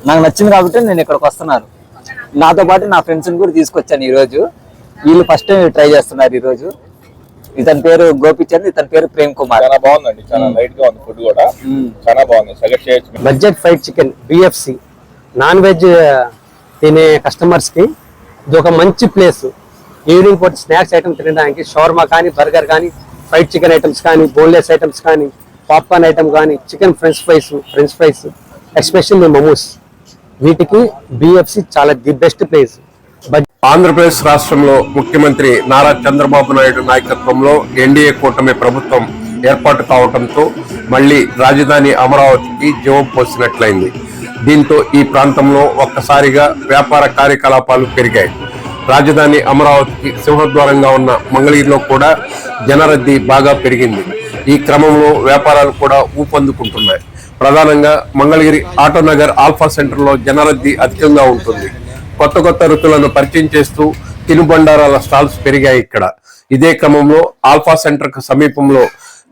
నాకు నచ్చింది కాబట్టి నేను ఇక్కడికి వస్తున్నాను. నాతో పాటు నా ఫ్రెండ్స్ని కూడా తీసుకొచ్చాను ఈరోజు. వీళ్ళు ఫస్ట్ టైం ట్రై చేస్తున్నారు ఈరోజు. ఇతని పేరు గోపిచంద్, ఇతని పేరు ప్రేమ్ కుమార్. చాలా బాగుందండి, చాలా లైట్ గా ఉంది, ఫుడ్ కూడా చాలా బాగుంది. సజెస్ట్ చేయొచ్చు. Budget fried chicken BFC non veg తినే కస్టమర్స్ కి ఇది ఒక మంచి ప్లేస్. ఈవినింగ్ పూట స్నాక్స్ ఐటమ్ తినడానికి షవర్మా కానీ, బర్గర్ కానీ, ఫ్రైడ్ చికెన్ ఐటమ్స్ కానీ, బోన్లెస్ ఐటమ్స్ కానీ, పాప్కార్న్ ఐటమ్ కానీ, chicken French fries especially momos, వీటికి బిఎఫ్సి చాలా ది బెస్ట్ ప్లేస్. ఆంధ్రప్రదేశ్ రాష్ట్రంలో ముఖ్యమంత్రి నారా చంద్రబాబు నాయుడు నాయకత్వంలో ఎన్డీఏ కూటమి ప్రభుత్వం ఏర్పాటు కావడంతో మళ్లీ రాజధాని అమరావతికి జీవం పోసినట్లయింది. దీంతో ఈ ప్రాంతంలో ఒక్కసారిగా వ్యాపార కార్యకలాపాలు పెరిగాయి. రాజధాని అమరావతికి సింహద్వారంగా ఉన్న మంగళగిరిలో కూడా జనరద్దీ బాగా పెరిగింది. ఈ క్రమంలో వ్యాపారాలు కూడా ఊపందుకుంటున్నాయి. ప్రధానంగా మంగళగిరి ఆటోనగర్ ఆల్ఫా సెంటర్ లో జనరద్దీ అధికంగా ఉంటుంది. కొత్త రుచులను పరిచయం చేస్తూ తినుబండారాల స్టాల్స్ పెరిగాయి ఇక్కడ. ఇదే క్రమంలో ఆల్ఫా సెంటర్ కు సమీపంలో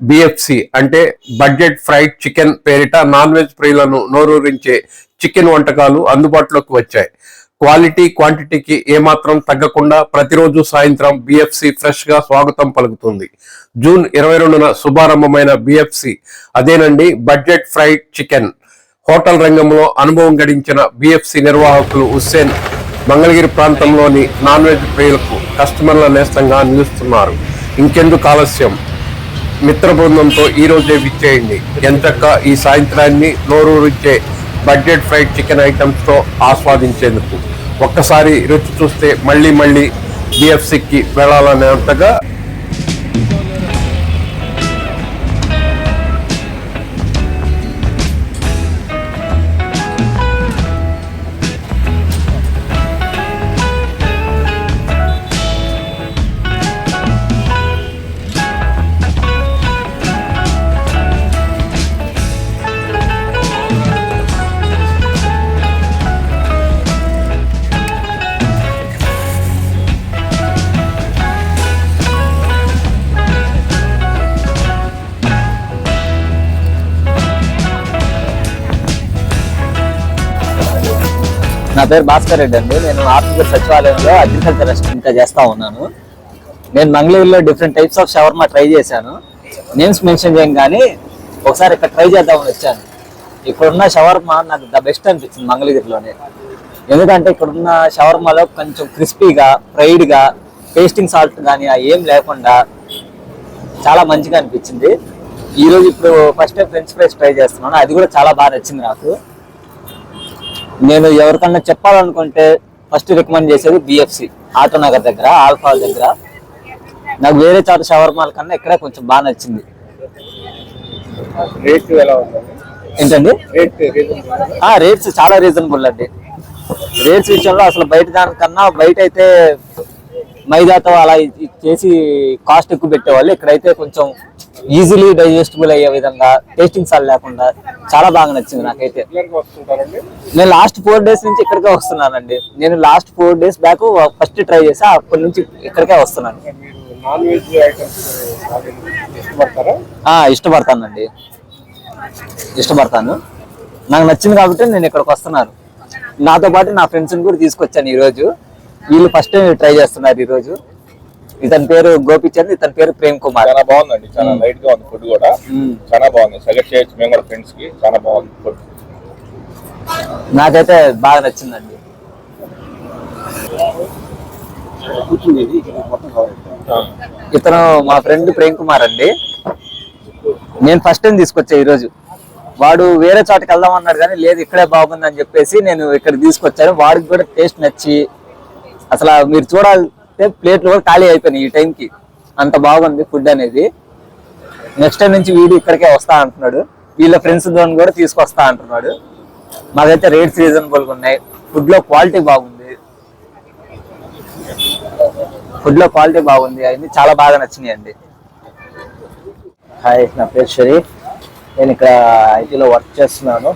బిఎఫ్సి అంటే బడ్జెట్ ఫ్రైడ్ చికెన్ పేరిట నాన్ వెజ్ ప్రియులను నోరూరించే చికెన్ వంటకాలు అందుబాటులోకి వచ్చాయి. క్వాలిటీ క్వాంటిటీకి ఏమాత్రం తగ్గకుండా ప్రతిరోజు సాయంత్రం బిఎఫ్సి ఫ్రెష్ గా స్వాగతం పలుకుతుంది. జూన్ 22న శుభారంభమైన బిఎఫ్సి అదేనండి బడ్జెట్ ఫ్రైడ్ చికెన్. హోటల్ రంగంలో అనుభవం గడించిన బిఎఫ్సి నిర్వాహకులు హుస్సేన్ మంగళగిరి ప్రాంతంలోని నాన్ వెజ్ ప్రియులకు కస్టమర్ల నేస్తంగా నిలుస్తున్నారు. ఇంకెందుకు ఆలస్యం, మిత్ర బృందంతో ఈ రోజే విచ్చేయండి. ఎంచక్క ఈ సాయంత్రాన్ని నోరూరించే బడ్జెట్ ఫ్రైడ్ చికెన్ ఐటమ్స్ తో ఆస్వాదించేందుకు. ఒక్కసారి రుచి చూస్తే మళ్ళీ బిఎఫ్సికి వెళ్లాలనేంతగా నా పేరు భాస్కర్ రెడ్డి అండి. నేను ఆత్మకూరు సచివాలయంలో అగ్రికల్చర్ అసిస్టెంట్ గా చేస్తా ఉన్నాను. నేను మంగళగిరిలో different types of shawarma try చేశాను. నేమ్స్ మెన్షన్ చేయం కానీ ఒకసారి ఇక్కడ ట్రై చేద్దామని వచ్చాను. ఇక్కడున్న షవర్మా నాకు ద బెస్ట్ అనిపించింది మంగళగిరిలోనే. ఎందుకంటే ఇక్కడున్న షవర్మాలో కొంచెం క్రిస్పీగా, ఫ్రైడ్గా, టేస్టింగ్ సాల్ట్ కానీ ఏం లేకుండా చాలా మంచిగా అనిపించింది. ఈరోజు ఇప్పుడు first time French fries try చేస్తున్నాను, అది కూడా చాలా బాగా నచ్చింది నాకు. నేను ఎవరికన్నా చెప్పాలనుకుంటే ఫస్ట్ రికమెండ్ చేసేది బిఎఫ్సి ఆటోనగర్ దగ్గర, ఆల్ఫా దగ్గర. నాకు వేరే చోట షవర్మాల కన్నా ఇక్కడ కొంచెం బాగా నచ్చింది. ఏంటండి రేట్స్ చాలా రీజనబుల్ అండి. రేట్స్ విషయంలో అసలు బయట దానికన్నా, బయట అయితే మైదాతో అలా చేసి కాస్ట్ ఎక్కువ పెట్టేవాళ్ళు. ఇక్కడైతే కొంచెం ఈజీలీ డైజెస్టబుల్ అయ్యే విధంగా, టేస్టింగ్ సాల్ లేకుండా చాలా బాగా నచ్చింది నాకైతే. నేను లాస్ట్ 4 days నుంచి ఇక్కడికే వస్తున్నానండి. నేను last 4 days back first try చేసా, అప్పటి నుంచి ఇక్కడికే వస్తున్నాను. ఇష్టపడతానండి, ఇష్టపడతాను. నాకు నచ్చింది కాబట్టి నేను ఇక్కడికి వస్తున్నాను. నాతో పాటు నా ఫ్రెండ్స్ని కూడా తీసుకొచ్చాను ఈరోజు. వీళ్ళు ఫస్ట్ టైం ట్రై చేస్తున్నారు ఈరోజు. ఇతని పేరు గోపిచంద్, ఇతని పేరు ప్రేమ్ కుమార్. చాలా బాగుందండి, చాలా లైట్ గా ఉంది, ఫుడ్ కూడా చాలా బాగుంది. సజెస్ట్ చేయొచ్చు మేము కూడా ఫ్రెండ్స్ కి. చాలా బాగుంది ఫుడ్, నాకైతే బాగా నచ్చిందండి. ఇతను మా ఫ్రెండ్ ప్రేమ్ కుమార్ అండి. నేను ఫస్ట్ టైం తీసుకొచ్చా ఈరోజు. వాడు వేరే చోటకి వెళ్దాం అన్నాడు కానీ లేదు ఇక్కడే బాగుందని చెప్పేసి నేను ఇక్కడ తీసుకొచ్చాను. వాడికి కూడా టేస్ట్ నచ్చి అసలు మీరు చూడాలంటే ప్లేట్లు కూడా ఖాళీ అయిపోయినాయి ఈ టైంకి, అంత బాగుంది ఫుడ్ అనేది. నెక్స్ట్ టైం నుంచి వీడు ఇక్కడికే వస్తా అంటున్నాడు. వీళ్ళ ఫ్రెండ్స్ ద్వారా కూడా తీసుకొస్తా అంటున్నాడు. మాకైతే రేట్స్ రీజనబుల్గా ఉన్నాయి. ఫుడ్ లో క్వాలిటీ బాగుంది, అవన్నీ చాలా బాగా నచ్చినాయి అండి. హాయ్, నా పేరు షరీఫ్. నేను ఇక్కడ ఐటీలో వర్క్ చేస్తున్నాను.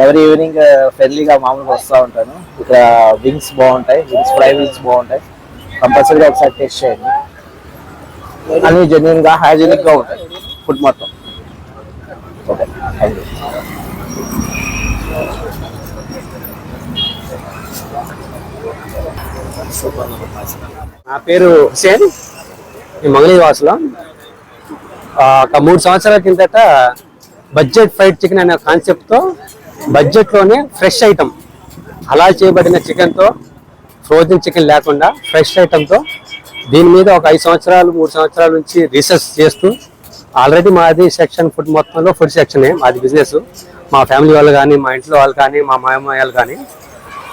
ఎవరీ ఈవినింగ్ ఫ్రెండ్లీగా మామూలుగా వస్తూ ఉంటాను. ఇక్కడ వింగ్స్ బాగుంటాయి, ఫ్రై వింగ్స్ బాగుంటాయి. కంపల్సరీగా ఒకసారి టేస్ట్ చేయండి. అన్ని జెన్యున్గా, హైజీనిక్గా ఉంటాయి ఫుడ్ మొత్తం. Okay, thank you. నా పేరు హుసేన్, ఈ మంగళగిరి వాసులో. ఒక 3 సంవత్సరాల కిందట బడ్జెట్ ఫ్రైడ్ చికెన్ అనే కాన్సెప్ట్తో బడ్జెట్లోనే ఫ్రెష్ ఐటమ్, హలాల్ చేయబడిన చికెన్తో, ఫ్రోజన్ చికెన్ లేకుండా ఫ్రెష్ ఐటమ్తో దీని మీద ఒక 5 సంవత్సరాలు 3 సంవత్సరాల నుంచి రీసెర్చ్ చేస్తూ, ఆల్రెడీ మాది సెక్షన్ ఫుడ్ మొత్తంలో ఫుడ్ సెక్షనే మాది బిజినెస్. మా ఫ్యామిలీ వాళ్ళు కానీ, మా ఇంట్లో వాళ్ళు కానీ, మా మామయ్యలు కానీ,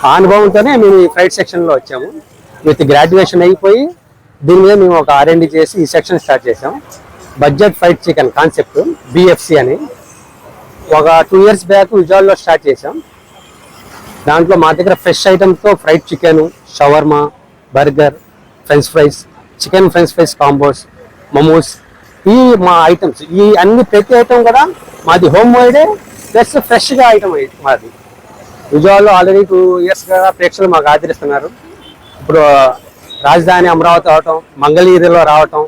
ఆ అనుభవంతోనే మేము ఈ ఫ్రైడ్ సెక్షన్లో వచ్చాము. విత్ గ్రాడ్యుయేషన్ అయిపోయి దీని మీద మేము ఒక R&D చేసి ఈ సెక్షన్ స్టార్ట్ చేసాం. Budget fried chicken concept BFC అని ఒక 2 years బ్యాక్ విజయవాడలో స్టార్ట్ చేసాం. దాంట్లో మా దగ్గర ఫ్రెష్ ఐటమ్తో fried chicken, shawarma, burger, french fries, chicken French fries combos, momos, ఈ మా ఐటమ్స్, ఈ అన్ని ప్రతి ఐటమ్ కూడా మాది హోమ్ మేడే ప్లస్ ఫ్రెష్గా ఐటమ్ మాది. విజయవాడలో ఆల్రెడీ 2 yearsగా ప్రేక్షకులు మాకు ఆదరిస్తున్నారు. ఇప్పుడు రాజధాని అమరావతి అవటం, మంగళగిరిలో రావటం,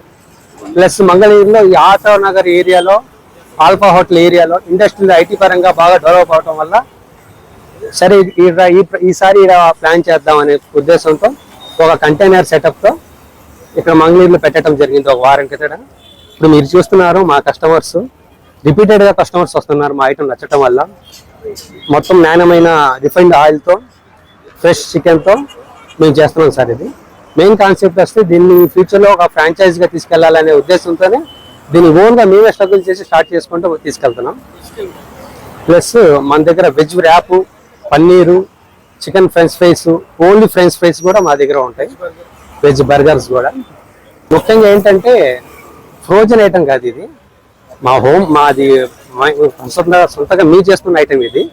ప్లస్ మంగళగిరిలో ఈ ఆటో నగర్ ఏరియాలో, ఆల్ఫా హోటల్ ఏరియాలో ఇండస్ట్రీలో IT పరంగా బాగా డెవలప్ అవటం వల్ల సరే ఈసారి ఇక్కడ ప్లాన్ చేద్దామనే ఉద్దేశంతో ఒక కంటైనర్ సెటప్తో ఇక్కడ మంగళగిరిలో పెట్టడం జరిగింది ఒక వారం క్రితం. ఇప్పుడు మీరు చూస్తున్నారు మా కస్టమర్స్ రిపీటెడ్గా కస్టమర్స్ వస్తున్నారు మా ఐటమ్ నచ్చటం వల్ల. మొత్తం నాణ్యమైన రిఫైన్డ్ ఆయిల్తో ఫ్రెష్ చికెన్తో మేము చేస్తున్నాం సార్. ఇది మెయిన్ కాన్సెప్ట్ వస్తే దీన్ని ఫ్యూచర్లో ఒక ఫ్రాంచైజీగా తీసుకెళ్లాలనే ఉద్దేశంతోనే దీన్ని ఓన్గా మేమే స్ట్రగుల్ చేసి స్టార్ట్ చేసుకుంటూ తీసుకెళ్తున్నాం. ప్లస్ మన దగ్గర veg wrap, paneer, chicken French fries, only French fries కూడా మా దగ్గర ఉంటాయి. వెజ్ బర్గర్స్ కూడా. ముఖ్యంగా ఏంటంటే ఫ్రోజన్ ఐటమ్ కాదు ఇది, మాది సొంతగా మీ చేస్తున్న ఐటమ్ ఇది,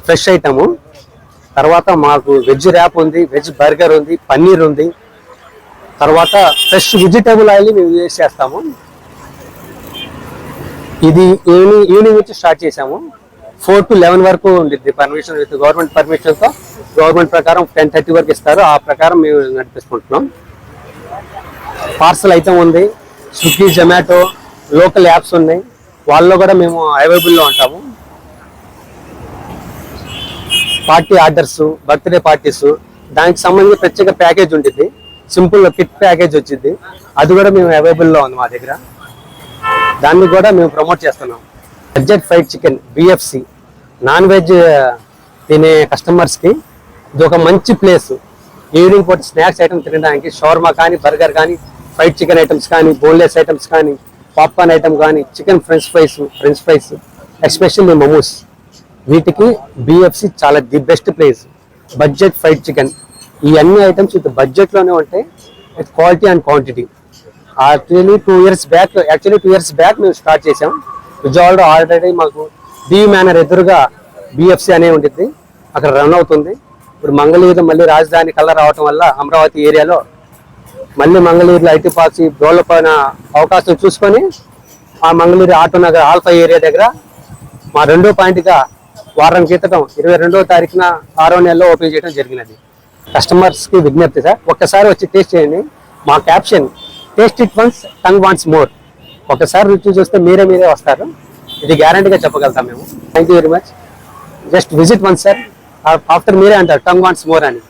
ఫ్రెష్ ఐటము. తర్వాత మాకు వెజ్ ర్యాప్ ఉంది, వెజ్ బర్గర్ ఉంది, పన్నీర్ ఉంది. తర్వాత ఫ్రెష్ వెజిటేబుల్ ఆయిల్ మేము యూజ్ చేస్తాము. ఇది ఈవినింగ్ నుంచి స్టార్ట్ చేసాము. 4 to 11 వరకు ఉంది పర్మిషన్, విత్ గవర్నమెంట్ పర్మిషన్తో. గవర్నమెంట్ ప్రకారం 10:30 వరకు ఇస్తారు, ఆ ప్రకారం మేము నడిపిస్తుంటున్నాం. పార్సల్ ఐటమ్ ఉంది, స్విగ్గీ, జొమాటో, లోకల్ యాప్స్ ఉన్నాయి, వాళ్ళలో కూడా మేము అవైలబుల్లో ఉంటాము. పార్టీ ఆర్డర్స్, బర్త్డే పార్టీస్, దానికి సంబంధించి ప్రత్యేక ప్యాకేజ్ ఉంటుంది, సింపుల్ కిట్ ప్యాకేజ్ వచ్చింది, అది కూడా మేము అవైలబుల్లో ఉంది మా దగ్గర. దాన్ని కూడా మేము ప్రమోట్ చేస్తున్నాం. Budget fried chicken BFC non veg తినే కస్టమర్స్కి ఇది ఒక మంచి ప్లేస్. ఈవినింగ్ పూట స్నాక్స్ ఐటమ్ తినడానికి షవర్మా కానీ, బర్గర్ కానీ, ఫ్రైడ్ చికెన్ ఐటమ్స్ కానీ, బోన్లెస్ ఐటమ్స్ కానీ, పాప్కార్న్ ఐటమ్ కానీ, chicken French fries, especially momos, వీటికి BFC చాలా the best place. Budget fried chicken, ఈ అన్ని ఐటమ్స్ విత్ బడ్జెట్లోనే ఉంటాయి, with quality and quantity. Actually 2 years back మేము స్టార్ట్ చేసాం. విజయవాడలో ఆల్రెడీ మాకు DV మేనర్ ఎదురుగా BFC అనే ఉంటుంది, అక్కడ రన్ అవుతుంది. ఇప్పుడు మంగళగిరిలో మళ్ళీ రాజధాని కలర్ రావటం వల్ల అమరావతి ఏరియాలో మళ్ళీ మంగళగిరిలో IT పార్క్స్ డెవలప్ అయిన అవకాశం చూసుకొని ఆ Mangalagiri auto Nagar alpha area దగ్గర మా 2వ పాయింట్గా వారం క్రితం 22వ తారీఖున 6వ నెలలో ఓపెన్ చేయడం జరిగినది. కస్టమర్స్కి విజ్ఞప్తి సార్, ఒక్కసారి వచ్చి టేస్ట్ చేయండి. మా caption taste it once, tongue wants more. ఒకసారి రుచి చూస్తే మీరే వస్తారు, ఇది గ్యారంటీగా చెప్పగలుగుతాం మేము. Thank you very much. Just visit once sir, after మీరే అంటారు టంగ్ వాంట్స్ మోర్ అని.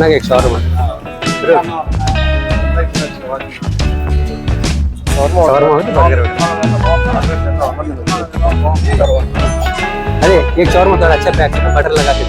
खाना एक शॉर्मा अरे एक शॉर्मा थोड़ा अच्छा पैक करना बटर लगा के